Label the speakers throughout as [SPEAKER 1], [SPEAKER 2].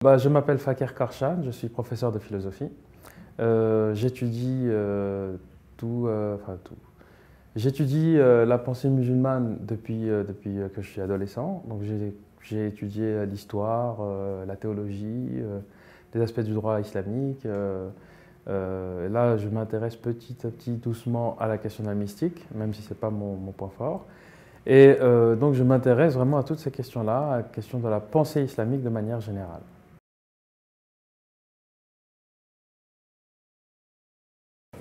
[SPEAKER 1] Je m'appelle Fakir Karshan, je suis professeur de philosophie. J'étudie J'étudie la pensée musulmane depuis que je suis adolescent. Donc j'ai étudié l'histoire, la théologie, des aspects du droit islamique. Et là, je m'intéresse petit à petit, doucement, à la question de la mystique, même si ce n'est pas mon point fort. Et donc je m'intéresse vraiment à toutes ces questions-là, à la question de la pensée islamique de manière générale.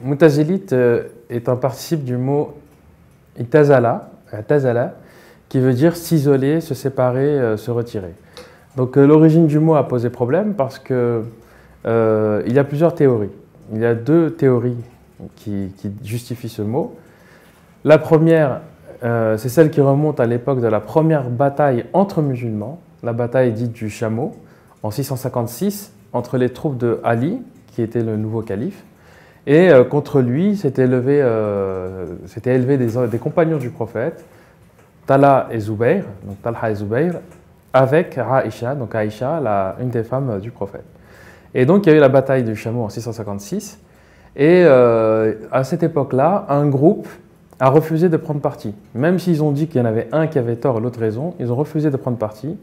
[SPEAKER 1] Mutazilite est un participe du mot itazala, qui veut dire s'isoler, se séparer, se retirer. Donc l'origine du mot a posé problème parce que il y a plusieurs théories. Il y a deux théories qui justifient ce mot. La première, c'est celle qui remonte à l'époque de la première bataille entre musulmans, la bataille dite du chameau, en 656, entre les troupes de Ali, qui était le nouveau calife, et contre lui s'étaient élevés des compagnons du prophète, Talha et Zubayr, avec Aïcha, donc Aïcha, une des femmes du prophète. Et donc il y a eu la bataille du chameau en 656, et à cette époque-là, un groupe a refusé de prendre parti. Même s'ils ont dit qu'il y en avait un qui avait tort et l'autre raison, ils ont refusé de prendre parti.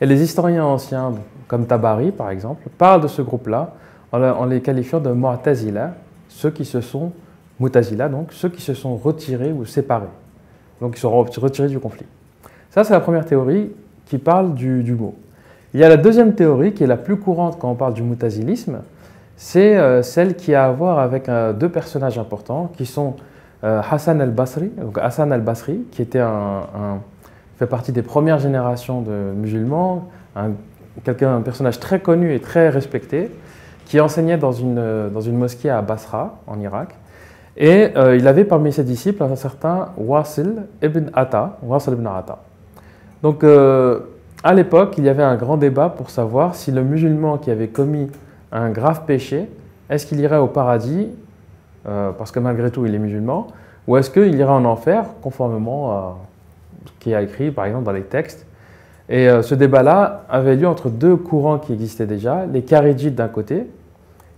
[SPEAKER 1] Et les historiens anciens, comme Tabari par exemple, parlent de ce groupe-là en les qualifiant de Mu'tazila, ceux qui se sont retirés ou séparés. Donc ils sont retirés du conflit. Ça, c'est la première théorie qui parle du mot. Il y a la deuxième théorie qui est la plus courante quand on parle du mutazilisme, c'est celle qui a à voir avec deux personnages importants qui sont Hassan al-Basri, qui était fait partie des premières générations de musulmans, un personnage très connu et très respecté, qui enseignait dans une mosquée à Basra, en Irak. Et il avait parmi ses disciples un certain Wasil ibn Ata. Donc à l'époque, il y avait un grand débat pour savoir si le musulman qui avait commis un grave péché, est-ce qu'il irait au paradis, parce que malgré tout il est musulman, ou est-ce qu'il irait en enfer, conformément à ce qui est écrit par exemple dans les textes. Et ce débat-là avait lieu entre deux courants qui existaient déjà, les Kharijites d'un côté,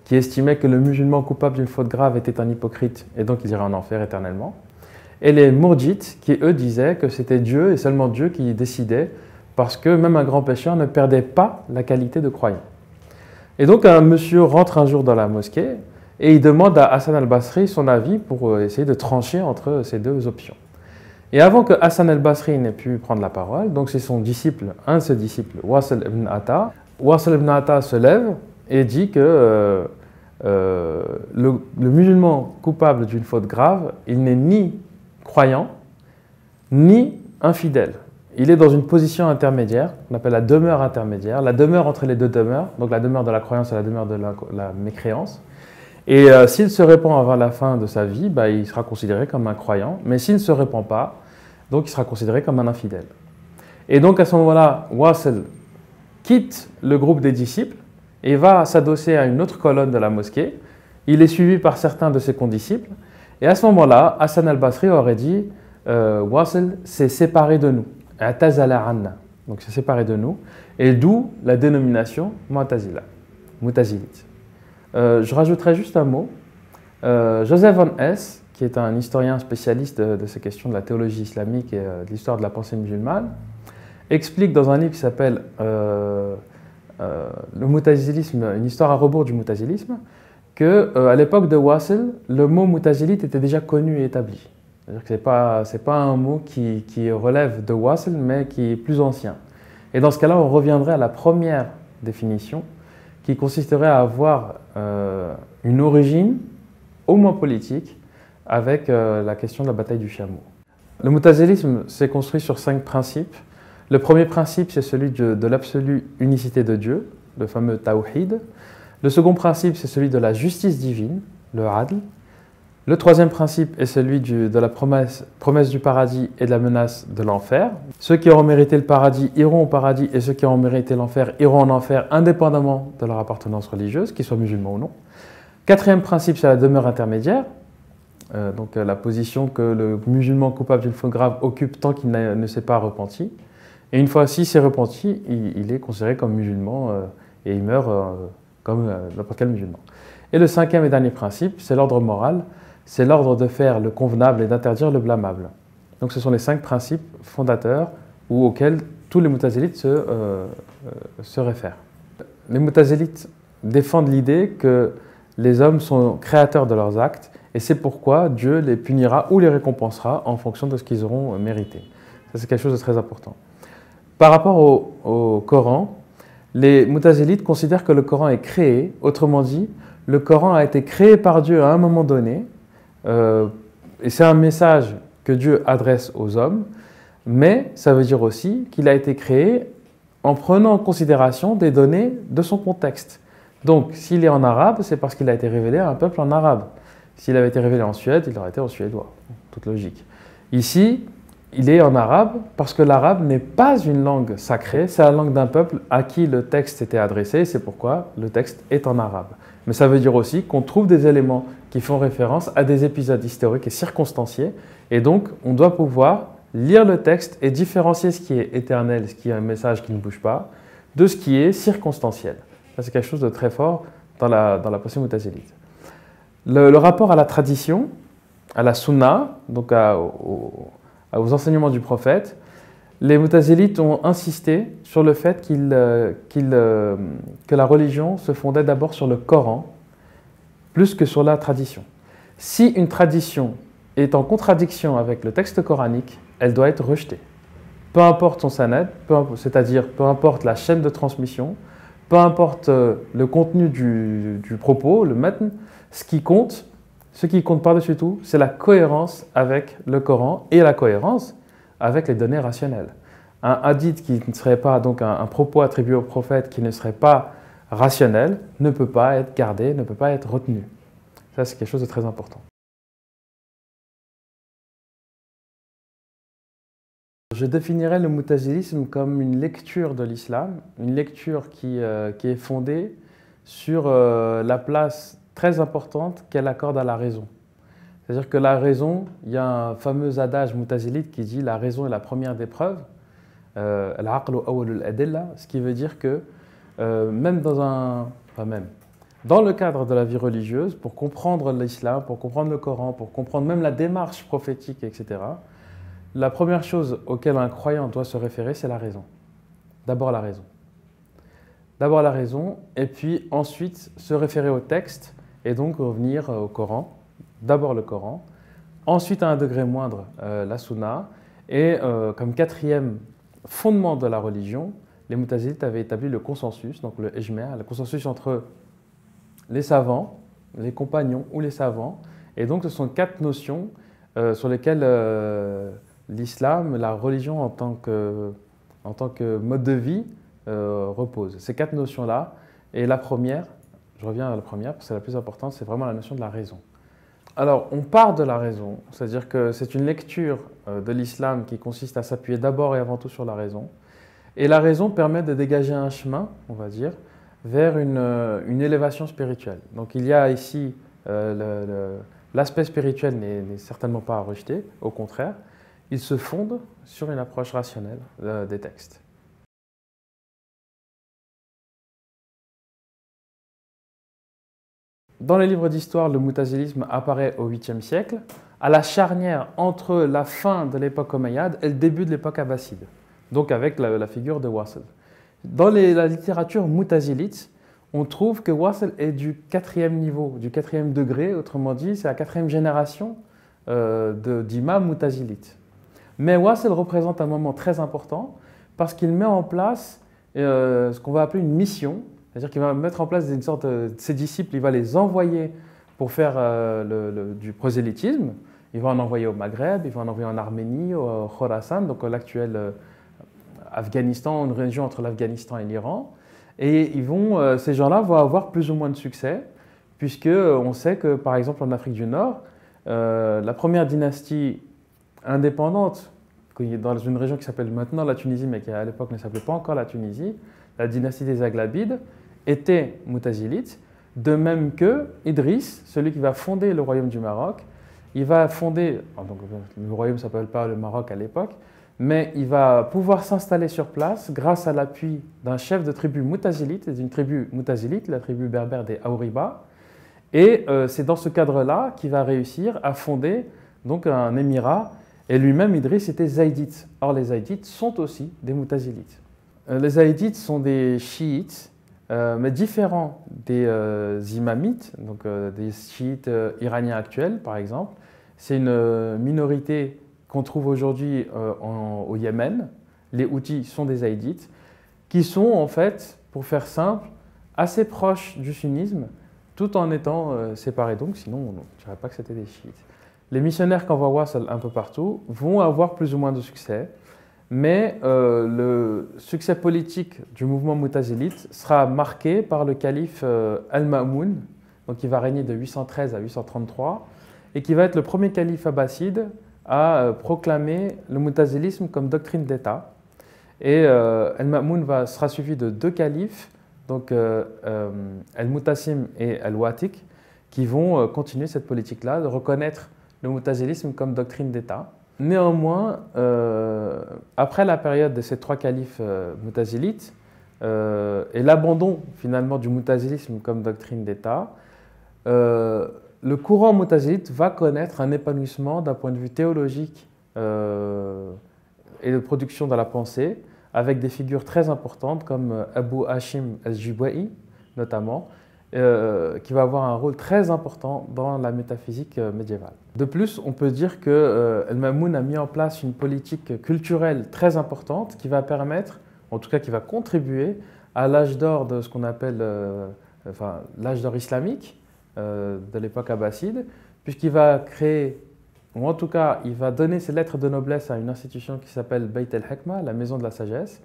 [SPEAKER 1] qui estimaient que le musulman coupable d'une faute grave était un hypocrite et donc il irait en enfer éternellement, et les Mourjites qui eux disaient que c'était Dieu et seulement Dieu qui décidait parce que même un grand pécheur ne perdait pas la qualité de croyant. Et donc un monsieur rentre un jour dans la mosquée et il demande à Hassan al-Basri son avis pour essayer de trancher entre ces deux options. Et avant que Hassan al-Basri n'ait pu prendre la parole, donc c'est un de ses disciples, Wasil ibn Ata se lève et dit que le musulman coupable d'une faute grave, il n'est ni croyant, ni infidèle. Il est dans une position intermédiaire, qu'on appelle la demeure intermédiaire, la demeure entre les deux demeures, donc la demeure de la croyance et la demeure de la mécréance. Et s'il se répand avant la fin de sa vie, il sera considéré comme un croyant, mais s'il ne se répand pas, donc il sera considéré comme un infidèle. Et donc à ce moment-là, Wasil quitte le groupe des disciples et va s'adosser à une autre colonne de la mosquée. Il est suivi par certains de ses condisciples. Et à ce moment-là, Hassan al-Basri aurait dit Wasil s'est séparé de nous. Donc s'est séparé de nous. Et d'où la dénomination Mutazilite. Je rajouterai juste un mot. Joseph von Hess, qui est un historien spécialiste de ces questions de la théologie islamique et de l'histoire de la pensée musulmane, explique dans un livre qui s'appelle le mutazilisme, une histoire à rebours du mutazilisme, qu'à l'époque de Wasil, le mot mutazilite était déjà connu et établi. C'est-à-dire que ce n'est pas un mot qui relève de Wasil, mais qui est plus ancien. Et dans ce cas-là, on reviendrait à la première définition, qui consisterait à avoir une origine, au moins politique, avec la question de la bataille du chameau. Le mutazilisme s'est construit sur 5 principes. Le premier principe, c'est celui de l'absolue unicité de Dieu, le fameux Tawhid. Le second principe, c'est celui de la justice divine, le Adl. Le troisième principe est celui de la promesse du paradis et de la menace de l'enfer. Ceux qui auront mérité le paradis iront au paradis et ceux qui auront mérité l'enfer iront en enfer indépendamment de leur appartenance religieuse, qu'ils soient musulmans ou non. Quatrième principe, c'est la demeure intermédiaire. Donc la position que le musulman coupable d'une faute grave occupe tant qu'il ne s'est pas repenti. Et une fois s'il s'est repenti, il est considéré comme musulman et il meurt comme n'importe quel musulman. Et le cinquième et dernier principe, c'est l'ordre moral, c'est l'ordre de faire le convenable et d'interdire le blâmable. Donc ce sont les 5 principes fondateurs ou auxquels tous les Moutazilites se réfèrent. Les Moutazilites défendent l'idée que les hommes sont créateurs de leurs actes et c'est pourquoi Dieu les punira ou les récompensera en fonction de ce qu'ils auront mérité. Ça, c'est quelque chose de très important. Par rapport au Coran, les Moutazilites considèrent que le Coran est créé. Autrement dit, le Coran a été créé par Dieu à un moment donné et c'est un message que Dieu adresse aux hommes, mais ça veut dire aussi qu'il a été créé en prenant en considération des données de son contexte. Donc, s'il est en arabe, c'est parce qu'il a été révélé à un peuple en arabe. S'il avait été révélé en Suède, il aurait été en suédois. Toute logique. Ici, il est en arabe parce que l'arabe n'est pas une langue sacrée, c'est la langue d'un peuple à qui le texte était adressé, c'est pourquoi le texte est en arabe. Mais ça veut dire aussi qu'on trouve des éléments qui font référence à des épisodes historiques et circonstanciés, et donc on doit pouvoir lire le texte et différencier ce qui est éternel, ce qui est un message qui ne bouge pas, de ce qui est circonstanciel. Ça, c'est quelque chose de très fort dans la pensée moutazilite. Le rapport à la tradition, à la sunna, donc aux enseignements du prophète, les moutazilites ont insisté sur le fait que la religion se fondait d'abord sur le Coran, plus que sur la tradition. Si une tradition est en contradiction avec le texte coranique, elle doit être rejetée. Peu importe son sanad, c'est-à-dire peu importe la chaîne de transmission, peu importe le contenu du propos, le matn, ce qui compte par-dessus tout, c'est la cohérence avec le Coran et la cohérence avec les données rationnelles. Un hadith qui ne serait pas, donc un propos attribué au prophète qui ne serait pas rationnel, ne peut pas être gardé, ne peut pas être retenu. Ça, c'est quelque chose de très important. Je définirais le moutazilisme comme une lecture de l'islam, une lecture qui est fondée sur la place très importante qu'elle accorde à la raison. C'est-à-dire que la raison, il y a un fameux adage moutazilite qui dit « la raison est la première des preuves », ce qui veut dire que dans le cadre de la vie religieuse, pour comprendre l'islam, pour comprendre le Coran, pour comprendre même la démarche prophétique, etc., la première chose auquel un croyant doit se référer, c'est la raison. D'abord la raison. D'abord la raison, et puis ensuite se référer au texte, et donc revenir au Coran. D'abord le Coran, ensuite à un degré moindre la Sunna, et comme quatrième fondement de la religion, les moutazilites avaient établi le consensus, donc le ijma', le consensus entre les savants, les compagnons ou les savants, et donc ce sont 4 notions sur lesquelles l'islam, la religion en tant que mode de vie repose. Ces 4 notions-là, et la première, je reviens à la première parce que c'est la plus importante, c'est vraiment la notion de la raison. Alors, on part de la raison, c'est-à-dire que c'est une lecture de l'islam qui consiste à s'appuyer d'abord et avant tout sur la raison. Et la raison permet de dégager un chemin, on va dire, vers une élévation spirituelle. Donc il y a ici, l'aspect spirituel n'est certainement pas à rejeter, au contraire, il se fonde sur une approche rationnelle des textes. Dans les livres d'histoire, le moutazilisme apparaît au 8e siècle, à la charnière entre la fin de l'époque omeyyade et le début de l'époque abbasside, donc avec la figure de Wasl. Dans la littérature moutazilite, on trouve que Wasl est du 4e niveau, du 4e degré, autrement dit, c'est la 4e génération d'imams moutazilites. Mais Wasl représente un moment très important parce qu'il met en place ce qu'on va appeler une mission, c'est-à-dire qu'il va mettre en place une sorte de ses disciples, il va les envoyer pour faire du prosélytisme. Il va en envoyer au Maghreb, il va en envoyer en Arménie, au Khorasan, donc l'actuel Afghanistan, une région entre l'Afghanistan et l'Iran. Et ces gens-là vont avoir plus ou moins de succès, puisqu'on sait que, par exemple, en Afrique du Nord, la première dynastie indépendante, dans une région qui s'appelle maintenant la Tunisie, mais qui à l'époque ne s'appelait pas encore la Tunisie, la dynastie des Aghlabides, était moutazilite, de même que Idriss, celui qui va fonder le royaume du Maroc, il va fonder, donc le royaume ne s'appelle pas le Maroc à l'époque, mais il va pouvoir s'installer sur place grâce à l'appui d'un chef de tribu moutazilite, d'une tribu moutazilite, la tribu berbère des Aouriba. Et c'est dans ce cadre-là qu'il va réussir à fonder donc, un émirat. Et lui-même, Idriss, était zaïdite. Or, les zaïdites sont aussi des moutazilites. Les zaïdites sont des chiites, mais différents des imamites, donc des chiites iraniens actuels, par exemple. C'est une minorité qu'on trouve aujourd'hui au Yémen. Les Houthis sont des zaïdites, qui sont en fait, pour faire simple, assez proches du sunnisme, tout en étant séparés. Donc, sinon, on ne dirait pas que c'était des chiites. Les missionnaires qu'envoie Wassel un peu partout vont avoir plus ou moins de succès, mais le succès politique du mouvement moutazilite sera marqué par le calife Al-Ma'moun, donc qui va régner de 813 à 833, et qui va être le premier calife abbasside à proclamer le moutazilisme comme doctrine d'État. Et Al-Ma'moun sera suivi de deux califes, donc Al-Mutassim et Al-Watik, qui vont continuer cette politique-là, de reconnaître le moutazilisme comme doctrine d'État. Néanmoins, après la période de ces trois califes moutazilites et l'abandon finalement du moutazilisme comme doctrine d'État, le courant moutazilite va connaître un épanouissement d'un point de vue théologique et de production de la pensée, avec des figures très importantes comme Abu Hashim al-Jibwa'i notamment, qui va avoir un rôle très important dans la métaphysique médiévale. De plus, on peut dire que Al-Ma'moun a mis en place une politique culturelle très importante qui va permettre, en tout cas qui va contribuer à l'âge d'or de ce qu'on appelle l'âge d'or islamique de l'époque abbasside, puisqu'il va créer, ou en tout cas il va donner ses lettres de noblesse à une institution qui s'appelle Bayt al-Hikma, la maison de la sagesse,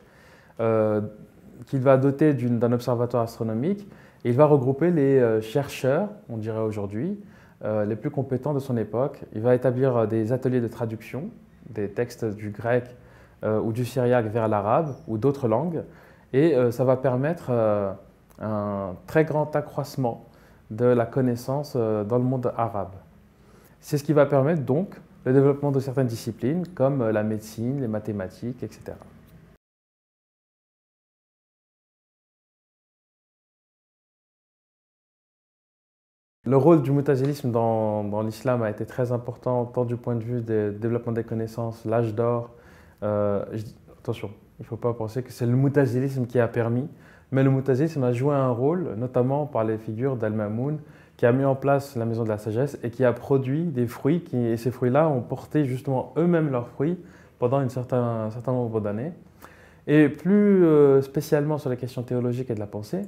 [SPEAKER 1] qu'il va doter d'un observatoire astronomique. Et il va regrouper les chercheurs, on dirait aujourd'hui, les plus compétents de son époque. Il va établir des ateliers de traduction, des textes du grec ou du syriaque vers l'arabe ou d'autres langues. Et ça va permettre un très grand accroissement de la connaissance dans le monde arabe. C'est ce qui va permettre donc le développement de certaines disciplines comme la médecine, les mathématiques, etc. Le rôle du moutazilisme dans l'islam a été très important, tant du point de vue du développement des connaissances, l'âge d'or. Attention, il ne faut pas penser que c'est le moutazilisme qui a permis, mais le moutazilisme a joué un rôle, notamment par les figures d'Al-Ma'moun, qui a mis en place la maison de la sagesse et qui a produit des fruits, et ces fruits-là ont porté justement eux-mêmes leurs fruits pendant un certain nombre d'années. Et plus spécialement sur les questions théologiques et de la pensée,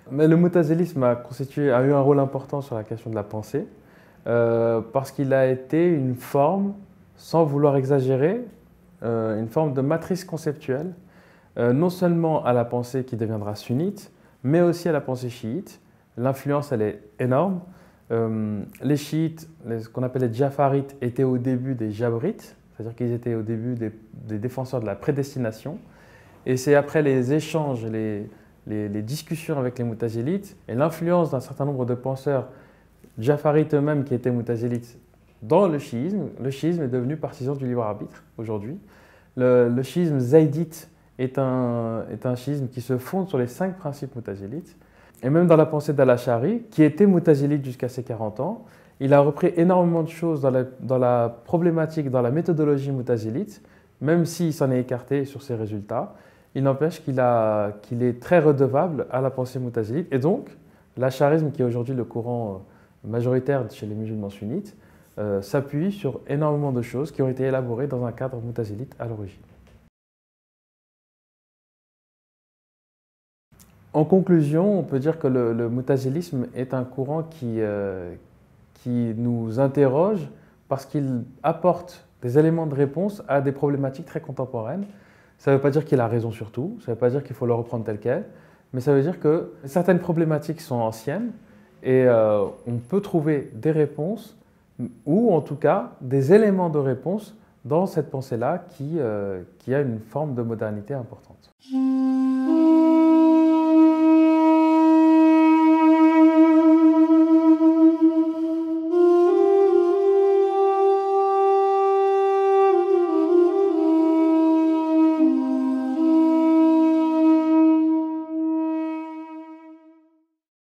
[SPEAKER 1] mais le moutazilisme a eu un rôle important sur la question de la pensée parce qu'il a été une forme, sans vouloir exagérer, une forme de matrice conceptuelle, non seulement à la pensée qui deviendra sunnite, mais aussi à la pensée chiite. L'influence, elle est énorme. Les chiites, ce qu'on appelle les Jafarites, étaient au début des Jabrites, c'est-à-dire qu'ils étaient au début des défenseurs de la prédestination. Et c'est après les échanges, les discussions avec les moutazilites et l'influence d'un certain nombre de penseurs jafarites eux-mêmes qui étaient moutazilites dans le chiisme est devenu partisan du libre arbitre aujourd'hui. Le chiisme zaïdite est un chiisme qui se fonde sur les 5 principes moutazilites. Et même dans la pensée d'Al-Ash'ari, qui était moutazilite jusqu'à ses 40 ans, il a repris énormément de choses dans la problématique, dans la méthodologie moutazilite, même s'il s'en est écarté sur ses résultats. Il n'empêche qu'il est très redevable à la pensée moutazilite. Et donc, l'ash'arisme, qui est aujourd'hui le courant majoritaire chez les musulmans sunnites, s'appuie sur énormément de choses qui ont été élaborées dans un cadre moutazilite à l'origine. En conclusion, on peut dire que le moutazilisme est un courant qui nous interroge parce qu'il apporte des éléments de réponse à des problématiques très contemporaines. Ça ne veut pas dire qu'il a raison sur tout, ça ne veut pas dire qu'il faut le reprendre tel quel, mais ça veut dire que certaines problématiques sont anciennes et on peut trouver des réponses ou en tout cas des éléments de réponse dans cette pensée-là qui a une forme de modernité importante.